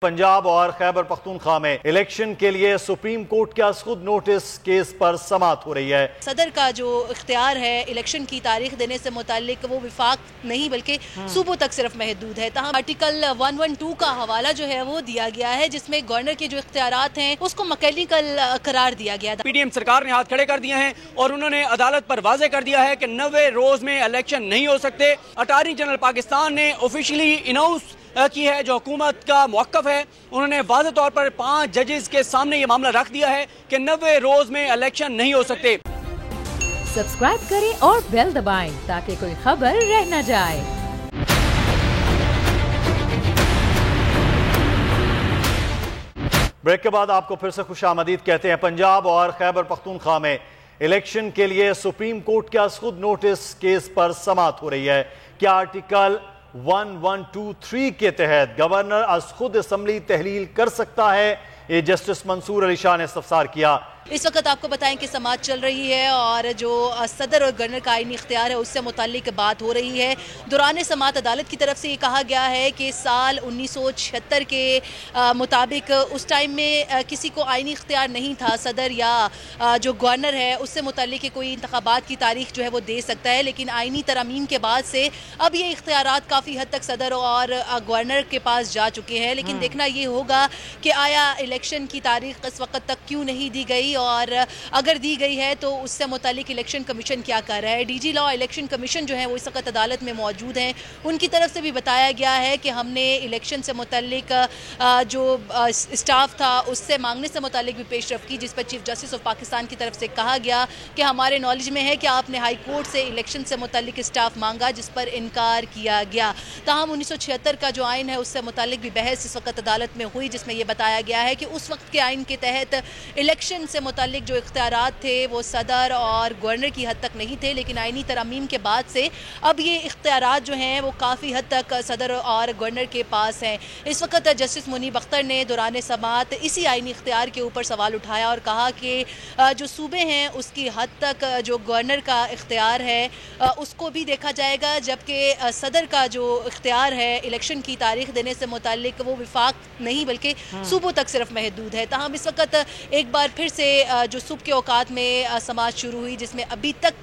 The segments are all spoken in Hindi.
पंजाब और खैबर पख्तूनख्वा में इलेक्शन के लिए सुप्रीम कोर्ट का खुद नोटिस केस पर समाअत हो रही है। सदर का जो इख्तियार है इलेक्शन की तारीख देने से मुतालिक वो विफाक नहीं बल्कि सूबों तक सिर्फ महदूद है। तहाँ आर्टिकल 112 का हवाला जो है वो दिया गया है जिसमें गवर्नर के जो इख्तियारात हैं उसको मैकेनिकल करार दिया गया था। पीडीएम सरकार ने हाथ खड़े कर दिए हैं और उन्होंने अदालत पर वाजे कर दिया है कि 90 रोज में इलेक्शन नहीं हो सकते। अटॉर्नी जनरल पाकिस्तान ने ऑफिशियली अनाउंस की है जो हुकूमत का मौक़िफ़ है। उन्होंने वाज़ेह तौर पर 5 जजेस के सामने ये मामला रख दिया है कि 90 रोज में इलेक्शन नहीं हो सकते। सब्सक्राइब करें और बेल दबाएं ताकि कोई खबर रह न जाए। ब्रेक के बाद आपको फिर से खुशामदीद कहते हैं। पंजाब और खैबर पख्तूनख्वा में इलेक्शन के लिए सुप्रीम कोर्ट का खुद नोटिस केस पर समाअत हो रही है। क्या आर्टिकल 1123 के तहत गवर्नर अज खुद असम्बली तहलील कर सकता है? ये जस्टिस मंसूर अली शाह ने इस्तफसार किया। इस वक्त आपको बताएं कि समाअत चल रही है और जो सदर और गवर्नर का आईनी इख्तियार है उससे मुताल्लिक बात हो रही है। दौरान समाअत अदालत की तरफ से ये कहा गया है कि साल 1976 के मुताबिक उस टाइम में किसी को आईनी इख्तियार नहीं था। सदर या जो गवर्नर है उससे मुताल्लिक कोई इंतखाबात की तारीख जो है वो दे सकता है, लेकिन आईनी तरमीम के बाद से अब ये इख्तियारात काफ़ी हद तक सदर और गवर्नर के पास जा चुके हैं। लेकिन देखना ये होगा कि आया इलेक्शन की तारीख इस वक्त तक क्यों नहीं दी गई और अगर दी गई है तो उससे मुतालिक इलेक्शन कमीशन क्या कर रहा है। डीजी लॉ इलेक्शन कमीशन जो है वो इस वक्त अदालत में मौजूद हैं। उनकी तरफ से भी बताया गया है कि हमने इलेक्शन से मुतालिक जो स्टाफ था उससे मांगने से मुतालिक भी पेशरफ की, जिस पर चीफ जस्टिस ऑफ पाकिस्तान की तरफ से कहा गया कि हमारे नॉलेज में है कि आपने हाई कोर्ट से इलेक्शन से मुतालिक स्टाफ मांगा जिस पर इनकार किया गया। ताहम 1976 का जो आइन है उससे मुतालिक भी बहस इस वक्त अदालत में हुई जिसमें यह बताया गया है कि उस वक्त के आइन के तहत इलेक्शन से मुतालिक जो इख्तियारात थे वो सदर और गवर्नर की हद तक नहीं थे, लेकिन आईनी तरमीम के बाद से अब ये इख्तियारात जो हैं वो काफ़ी हद तक सदर और गवर्नर के पास हैं। इस वक्त जस्टिस मुनीब अख्तर ने दौरान समाअत इसी आईनी इख्तियार के ऊपर सवाल उठाया और कहा कि जो सूबे हैं उसकी हद तक जो गवर्नर का इख्तियार है उसको भी देखा जाएगा, जबकि सदर का जो इख्तियार है इलेक्शन की तारीख देने से मुतालिक वो विफाक नहीं बल्कि सूबों तक सिर्फ महदूद है। ताहम इस वक्त एक बार फिर से जो सुबह के औकात में समाअत शुरू हुई जिसमें अभी तक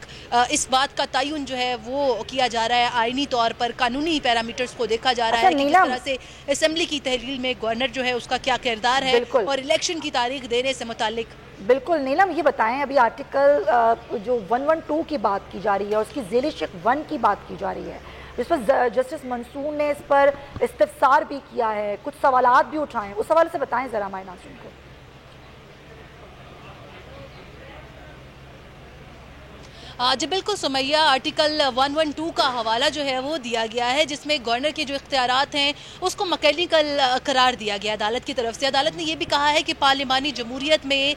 इस बात का तयन जो है वो किया जा रहा है, आईनी तौर पर कानूनी पैरामीटर्स को देखा जा रहा है कि किस तरह से असेंबली की तहलील में गवर्नर जो है उसका क्या किरदार है और इलेक्शन की तारीख देने से मुतालिक। बिल्कुल नीलम, ये बताएं अभी आर्टिकल जो 112 की बात की जा रही है उसकी ज़ेल शेख 1 की बात की जा रही है, जिस पर जस्टिस मंसूर ने इस पर इस्तफसार भी किया है, कुछ सवालात भी उठाए, उस हवाले से बताएं ज़रा हमारे नाज़रीन को। जी बिल्कुल सुमैया, आर्टिकल 112 का हवाला जो है वो दिया गया है जिसमें गवर्नर के जो इख्तियारात हैं उसको मैकेनिकल करार दिया गया अदालत की तरफ से। अदालत ने यह भी कहा है कि पार्लिमानी जमहूरियत में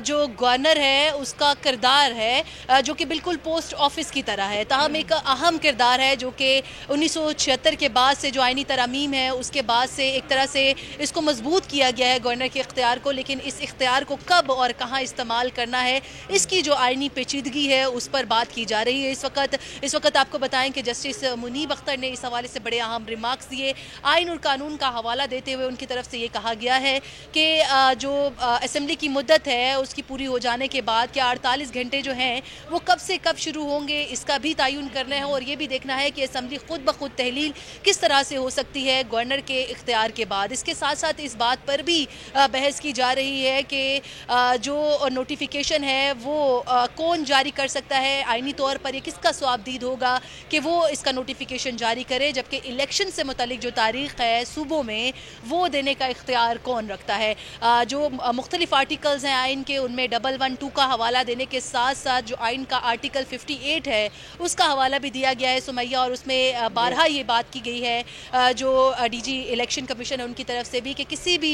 जो गवर्नर है उसका किरदार है जो कि बिल्कुल पोस्ट ऑफिस की तरह है। ताहम एक अहम किरदार है जो कि 1976 के बाद से जो आईनी तरमीम है उसके बाद से एक तरह से इसको मजबूत किया गया है गवर्नर के इख्तियार को, लेकिन इस इख्तियार को कब और कहाँ इस्तेमाल करना है इसकी जो आईनी पेचीदगी है उस पर बात की जा रही है। इस वक्त आपको बताएं कि जस्टिस मुनीब अख्तर ने इस हवाले से बड़े अहम रिमार्क्स दिए। आइन और कानून का हवाला देते हुए उनकी तरफ से ये कहा गया है कि जो असेंबली की मुद्दत है उसकी पूरी हो जाने के बाद क्या 48 घंटे जो हैं वो कब से कब शुरू होंगे इसका भी तयन करना है और ये भी देखना है कि असेंबली खुद ब खुद तहलील किस तरह से हो सकती है गवर्नर के इख्तियार के बाद। इसके साथ साथ इस बात पर भी बहस की जा रही है कि जो नोटिफिकेशन है वो कौन जारी कर सकता है, आईनी तौर पर ये किसका स्वाबदीद होगा कि वो इसका नोटिफिकेशन जारी करे, जबकि इलेक्शन से मुतालिक जो तारीख है सूबों में वो देने का इख्तियार कौन रखता है। जो मुख्तलिफ आर्टिकल्स हैं आइन के उनमें 112 का हवाला देने के साथ साथ जो आइन का आर्टिकल 58 है उसका हवाला भी दिया गया है सुमैया, और उसमें बारहा ये बात की गई है जो डीजी इलेक्शन कमीशन है उनकी तरफ से भी कि किसी भी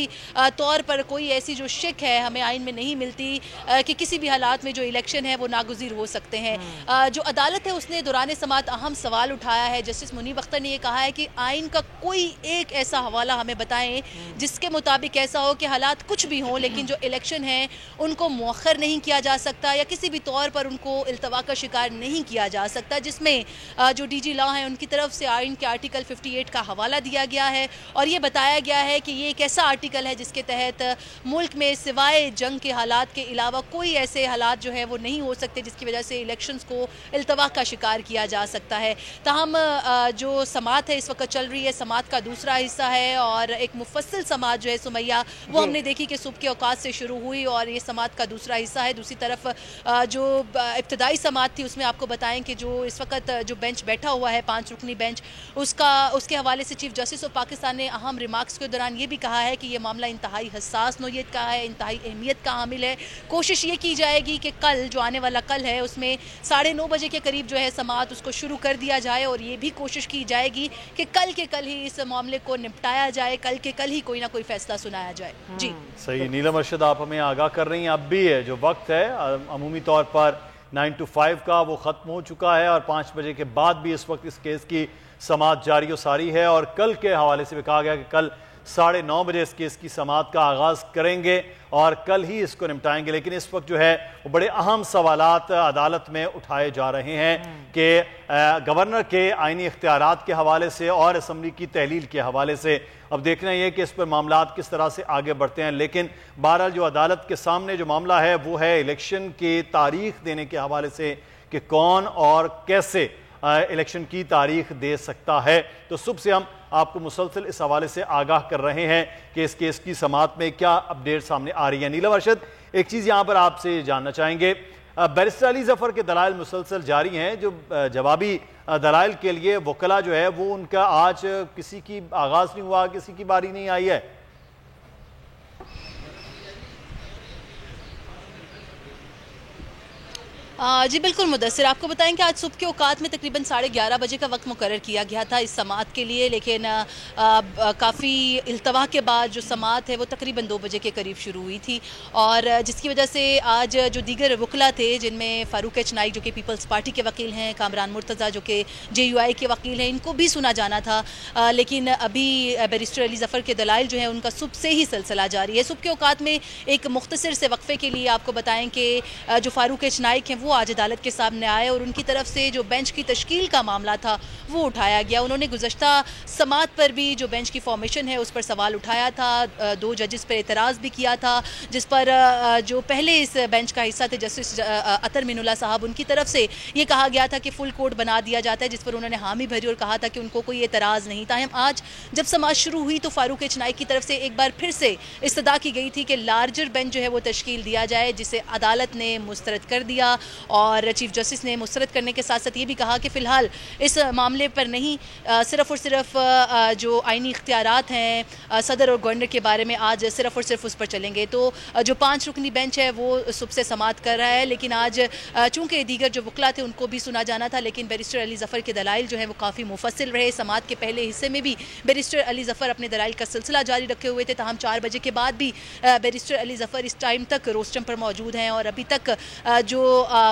तौर पर कोई ऐसी जो शिक है हमें आइन में नहीं मिलती कि किसी भी हालात में जो इलेक्शन है वो नागुज़ीर हो सकते हैं। जो अदालत है उसने दौरान समाअत अहम सवाल उठाया है। जस्टिस मुनीब अख्तर ने यह कहा है कि आइन का कोई एक ऐसा हवाला हमें बताएं जिसके मुताबिक ऐसा हो कि हालात कुछ भी हों लेकिन जो इलेक्शन है उनको मौखर नहीं किया जा सकता या किसी भी तौर पर उनको इल्तवा का शिकार नहीं किया जा सकता, जिसमें जो डीजी लॉ हैं उनकी तरफ से आइन के आर्टिकल 58 का हवाला दिया गया है और ये बताया गया है कि ये एक ऐसा आर्टिकल है जिसके तहत मुल्क में सिवाय जंग के हालात के अलावा कोई ऐसे हालात जो है वो नहीं हो सकते जिसकी वजह से इलेक्शंस को इल्तवा का शिकार किया जा सकता है। ताहम जो समाअत है इस वक्त चल रही है, समाअत का दूसरा हिस्सा है और एक मुफस्सिल समाअत जो है सुमैया वो हमने देखी कि सुबह के औकात से शुरू हुई और ये समाअत का दूसरा हिस्सा है। दूसरी तरफ जो इब्तदाई समाअत थी उसमें आपको बताएं कि जो इस वक्त जो बेंच बैठा हुआ है 5 रुकनी बेंच, उसके हवाले से चीफ जस्टिस ऑफ पाकिस्तान ने अहम रिमार्क्स के दौरान ये भी कहा है कि ये मामला इंतहाई हसास नौयत का है, इंतहाई अहमियत का हामिल है। कोशिश ये की जाएगी कि कल जो आने वाला कल है उसमें 9:30 बजे के करीब जो है समाअत उसको शुरू कर दिया जाए और ये भी कोशिश की जाएगी कि कल के कल ही इस मामले को निपटाया जाए, कल के कल ही कोई ना कोई फैसला सुनाया जाए। जी सही नीलम अरशद, आप हमें आगाह कर रही हैं। अब भी है जो वक्त है अमूमी तौर पर 9 to 5 का वो ख़त्म हो चुका है और 5 बजे के बाद भी इस वक्त इस केस की समाअत जारी व सारी है और कल के हवाले से भी कहा गया कि कल 9:30 बजे इस केस की समाअत का आगाज़ करेंगे और कल ही इसको निपटाएंगे। लेकिन इस वक्त जो है वो बड़े अहम सवालात अदालत में उठाए जा रहे हैं कि गवर्नर के आइनी इख्तियारात के हवाले से और असम्बली की तहलील के हवाले से। अब देखना यह कि इस पर मामलात किस तरह से आगे बढ़ते हैं। लेकिन बहरहाल जो अदालत के सामने जो मामला है वो है इलेक्शन की तारीख देने के हवाले से कि कौन और कैसे इलेक्शन की तारीख दे सकता है। तो सुबह से हम आपको मुसलसल इस हवाले से आगाह कर रहे हैं कि इस केस की समाअत में क्या अपडेट सामने आ रही है। नीलम अरशद, एक चीज़ यहाँ पर आपसे जानना चाहेंगे, बैरिस्टर अली जफ़र के दलाइल मुसलसल जारी हैं, जो जवाबी दलाइल के लिए वकला जो है वो उनका आज किसी की आगाज़ नहीं हुआ, किसी की बारी नहीं आई है। जी बिल्कुल मुदस्सिर, आपको बताएं कि आज सुबह के औकात में तकरीबन 11:30 बजे का वक्त मुकर्रर किया गया था इस समाअत के लिए, लेकिन काफ़ी इल्तवा के बाद जो समाअत है वो तकरीबन 2 बजे के करीब शुरू हुई थी और जिसकी वजह से आज जो दीगर वकला थे जिनमें फ़ारूक एच नाइक जो कि पीपल्स पार्टी के वकील हैं, कामरान मुर्तज़ा जो कि JUI के वकील हैं, इनको भी सुना जाना था। लेकिन अभी बैरिस्टर अली जफ़र के दलाइल जो है उनका सुबह से ही सिलसिला जारी है। सुबह के औकात में एक मुख्तसर से वक्फे के लिए आपको बताएं कि जो फ़ारूक एच नाइक हैं वो आज अदालत के सामने आए और उनकी तरफ से जो बेंच की तश्कील का मामला था वो उठाया गया। उन्होंने गुज़श्ता समाअत पर भी जो बेंच की फॉर्मेशन है उस पर सवाल उठाया था, 2 जजेस पर एतराज़ भी किया था, जिस पर जो पहले इस बेंच का हिस्सा थे जस्टिस अतर मिनुल्लाह साहब, उनकी तरफ से ये कहा गया था कि फुल कोर्ट बना दिया जाता है, जिस पर उन्होंने हामी भरी और कहा था कि उनको कोई एतराज़ नहीं था। आज जब समाअत शुरू हुई तो फ़ारूक एच नाइक की तरफ से एक बार फिर से इस्तदा की गई थी कि लार्जर बेंच जो है वो तश्कील दिया जाए, जिसे अदालत ने मुस्तरद कर दिया और चीफ जस्टिस ने मुस्तरद करने के साथ साथ ये भी कहा कि फ़िलहाल इस मामले पर नहीं, सिर्फ़ और सिर्फ जो आइनी इख्तियारात हैं सदर और गवर्नर के बारे में आज सिर्फ़ और सिर्फ उस पर चलेंगे। तो जो 5 रुकनी बेंच है वो सुबह से समाअत कर रहा है, लेकिन आज चूँकि दीगर जो वकला थे उनको भी सुना जाना था, लेकिन बैरिस्टर अली जफ़र के दलाइल जो है वो काफ़ी मुफस्सिल रहे। समाअत के पहले हिस्से में भी बैरिस्टर अली जफ़र अपने दलाइल का सिलसिला जारी रखे हुए थे, ताहम 4 बजे के बाद भी बैरिस्टर अली जफ़र इस टाइम तक रोस्टम पर मौजूद हैं और अभी तक जो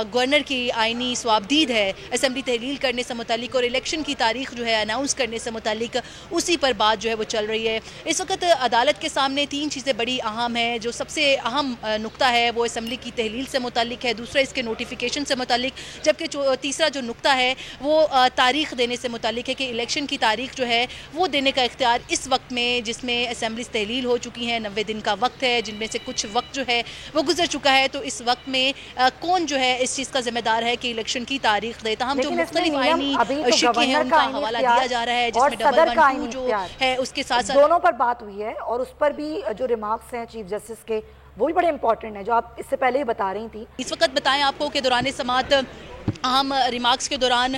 गवर्नर की आइनी स्वाबदीद है असेंबली तहलील करने से मुतालिक और इलेक्शन की तारीख जो है अनाउंस करने से मुतालिक, उसी पर बात जो है वो चल रही है। इस वक्त अदालत के सामने 3 चीज़ें बड़ी अहम हैं। जो सबसे अहम नुक्ता है वो असेंबली की तहलील से मुतालिक है, दूसरा इसके नोटिफिकेशन से मुतालिक, जबकि तीसरा जो नुक्ता है वो तारीख देने से मुतालिक है कि इलेक्शन की तारीख जो है वो देने का इख्तियार इस वक्त में, जिसमें असेंबली तहलील हो चुकी हैं, 90 दिन का वक्त है, जिनमें से कुछ वक्त जो है वो गुजर चुका है, तो इस वक्त में कौन जो है इस चीज़ का जिम्मेदार है कि इलेक्शन की तारीख देता। हम जो मुख्तलिफ आईनी शिक्के हैं उनका हवाला दिया जा रहा है, जिसमें डबल 1-2 जो है उसके साथ साथ दोनों पर बात हुई है और उस पर भी जो रिमार्क्स हैं चीफ जस्टिस के वो भी बड़े इंपॉर्टेंट है, जो आप इससे पहले ही बता रही थी। इस वक्त बताएं आपको कि दौरान समाअत अहम रिमार्क्स के दौरान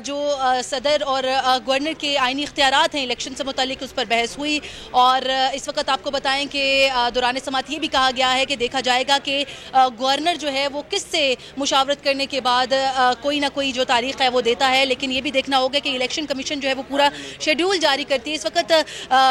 जो सदर और गवर्नर के आइनी इख्तियारात हैं इलेक्शन से मुतालिक उस पर बहस हुई और इस वक्त आपको बताएं कि दौरान समाअत ये भी कहा गया है कि देखा जाएगा कि गवर्नर जो है वो किससे मुशावरत करने के बाद कोई ना कोई जो तारीख है वो देता है, लेकिन ये भी देखना होगा कि इलेक्शन कमीशन जो है वो पूरा शेड्यूल जारी करती है। इस वक्त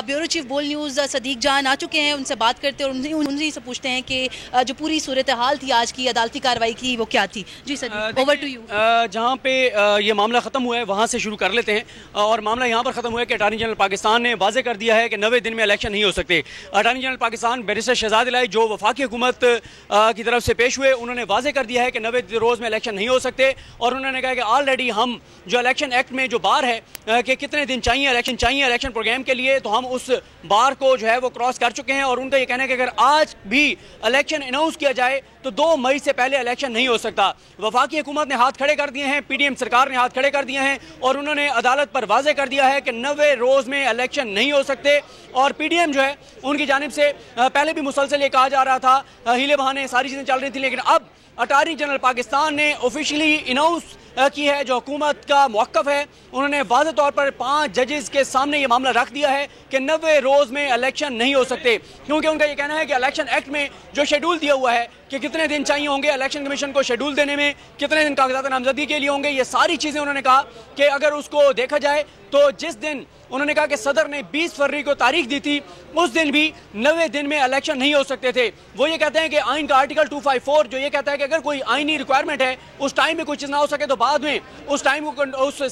ब्यूरो चीफ बोल न्यूज़ सदीक जान आ चुके हैं, उनसे बात करते हैं और उन्हीं से पूछते हैं कि जो पूरी सूरत हाल थी आज की अदालती कार्रवाई की वो क्या थी। जी सर, ओवर टू यू। जहाँ पे ये मामला ख़त्म हुआ है वहाँ से शुरू कर लेते हैं। और मामला यहाँ पर ख़त्म हुआ है कि अटार्नी जनरल पाकिस्तान ने वाज़े कर दिया है कि 90 दिन में इलेक्शन नहीं हो सकते। Attorney general Pakistan barrister Shahzad Elahi जो वफाकी हुकूमत की तरफ से पेश हुए, उन्होंने वाज़े कर दिया है कि 90 रोज़ में इलेक्शन नहीं हो सकते। और उन्होंने कहा कि ऑलरेडी हम जो इलेक्शन एक्ट में जो बार है कि कितने दिन चाहिए इलेक्शन प्रोग्राम के लिए, तो हम उस बार को जो है वो क्रॉस कर चुके हैं। और उनका ये कहना है कि अगर आज भी इलेक्शन अनाउंस किया जाए तो 2 मई से पहले इलेक्शन नहीं हो सकता। वफाकी हुकूमत ने हाथ खड़े कर दिए हैं, पीडीएम सरकार ने हाथ खड़े कर दिए हैं और उन्होंने अदालत पर वाज़े कर दिया है कि 90 रोज में इलेक्शन नहीं हो सकते। और पीडीएम जो है उनकी जानिब से पहले भी मुसलसल ये कहा जा रहा था, हीले बहाने सारी चीजें चल रही थी, लेकिन अब अटार्नी जनरल पाकिस्तान ने ऑफिशियली अनाउंस की है जो हुकूमत का मौक़िफ़ है। उन्होंने वाज़े तौर पर 5 जजेस के सामने ये मामला रख दिया है कि 90 रोज़ में इलेक्शन नहीं हो सकते, क्योंकि उनका ये कहना है कि इलेक्शन एक्ट में जो शेड्यूल दिया हुआ है कि कितने दिन चाहिए होंगे इलेक्शन कमीशन को शेड्यूल देने में, कितने दिन कागजात नामजदगी के लिए होंगे, ये सारी चीज़ें उन्होंने कहा कि अगर उसको देखा जाए तो जिस दिन उन्होंने कहा कि सदर ने 20 फरवरी को तारीख दी थी, उस दिन भी 90 दिन में इलेक्शन नहीं हो सकते थे। वो ये कहते हैं कि आइन का आर्टिकल 254 जो ये कहता है कि अगर कोई आइनी रिक्वायरमेंट है उस टाइम में कोई चीज़ ना हो सके तो बाद में उस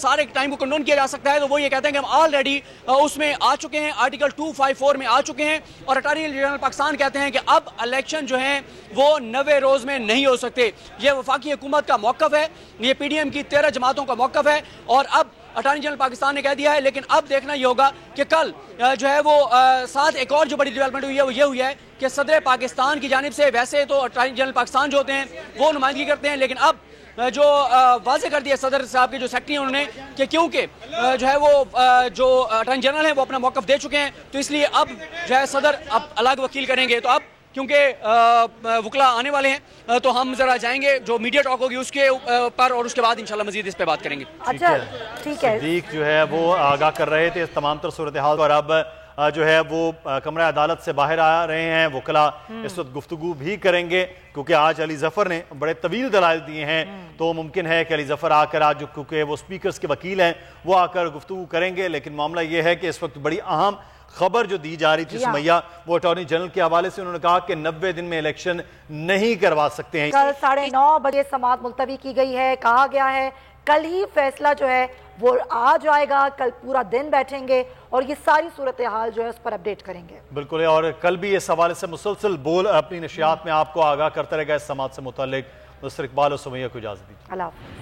सारे टाइम को कंडोन किया जा सकता है। तो वो ये कहते हैं कि हम ऑलरेडी उसमें आ चुके हैं, आर्टिकल 254 में आ चुके हैं। और अटार्नी जनरल पाकिस्तान कहते हैं कि अब इलेक्शन जो है वो 90 रोज़ में नहीं हो सकते। ये वफाकी हुकूमत का मौक़िफ़ है, ये पीडीएम की 13 जमातों का मौक़िफ़ है। और अब अटार्नी जनरल पाकिस्तान ने कह दिया है, लेकिन अब देखना ये होगा कि कल जो है वो साथ एक और जो बड़ी डेवलपमेंट हुई है वो ये हुई है कि सदर पाकिस्तान की जानिब से, वैसे तो अटार्नी जनरल पाकिस्तान जो होते हैं वो नुमाइंदगी करते हैं, लेकिन अब जो वाज़े कर दिया सदर साहब के जो सेक्रेटरी हैं उन्होंने कि क्योंकि जो है वो जो अटार्नी जनरल हैं वो अपना मौक़िफ़ दे चुके हैं, तो इसलिए अब जो है सदर अब अलग वकील करेंगे। तो अब क्योंकि वकला आने वाले हैं तो हम जरा जाएंगे, जो मीडिया टॉक होगी उसके पर, और उसके बाद इंशाल्लाह मजीद इस पे बात करेंगे। अच्छा ठीक है। सदीक जो है वो आगाह कर रहे थे इस तमाम तर सूरत हाल पर। अब जो है वो कमरा अदालत से बाहर आ रहे हैं, वकला इस वक्त गुफ्तगू भी करेंगे क्योंकि आज अली जफर ने बड़े तवील दलाइल दिए हैं, तो मुमकिन है कि अली जफर आकर आज, क्योंकि वो स्पीकर्स के वकील हैं, वो आकर गुफ्तगू करेंगे। लेकिन मामला ये है कि इस वक्त बड़ी अहम खबर जो दी जा रही थी सुमैया, वो अटॉर्नी जनरल के हवाले से उन्होंने कहा कि 90 दिन में इलेक्शन नहीं करवा सकते हैं। कल 9:30 बजे समाअत मुलतवी की गई है, कहा गया है कल ही फैसला जो है वो आ जाएगा, कल पूरा दिन बैठेंगे और ये सारी सूरत हाल जो है उस पर अपडेट करेंगे। बिल्कुल, और कल भी इस हवाले से मुसलसल बोल अपनी नशियात में आपको आगाह करता रहेगा इस समाअत से मुताल्लिक। मुस्तर इकबाल और सुमैया को इजाजत दीजिए। अल्लाह हाफ़िज़।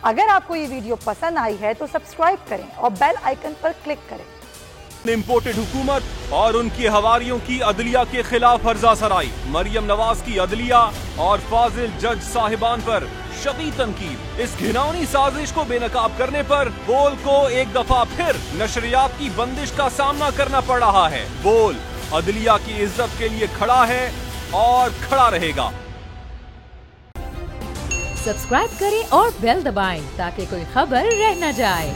अगर आपको ये वीडियो पसंद आई है तो सब्सक्राइब करें और बेल आइकन पर क्लिक करें। इम्पोर्टेड हुकूमत और उनकी हवारियों की अदलिया के खिलाफ हर्जा सराई, मरियम नवाज की अदलिया और फाजिल जज साहिबान पर शदीद तनकीद। इस घिनौनी साजिश को बेनकाब करने पर बोल को एक दफा फिर नशरियात की बंदिश का सामना करना पड़ रहा है। बोल अदलिया की इज्जत के लिए खड़ा है और खड़ा रहेगा। सब्सक्राइब करें और बेल दबाएं ताकि कोई खबर रह न जाए।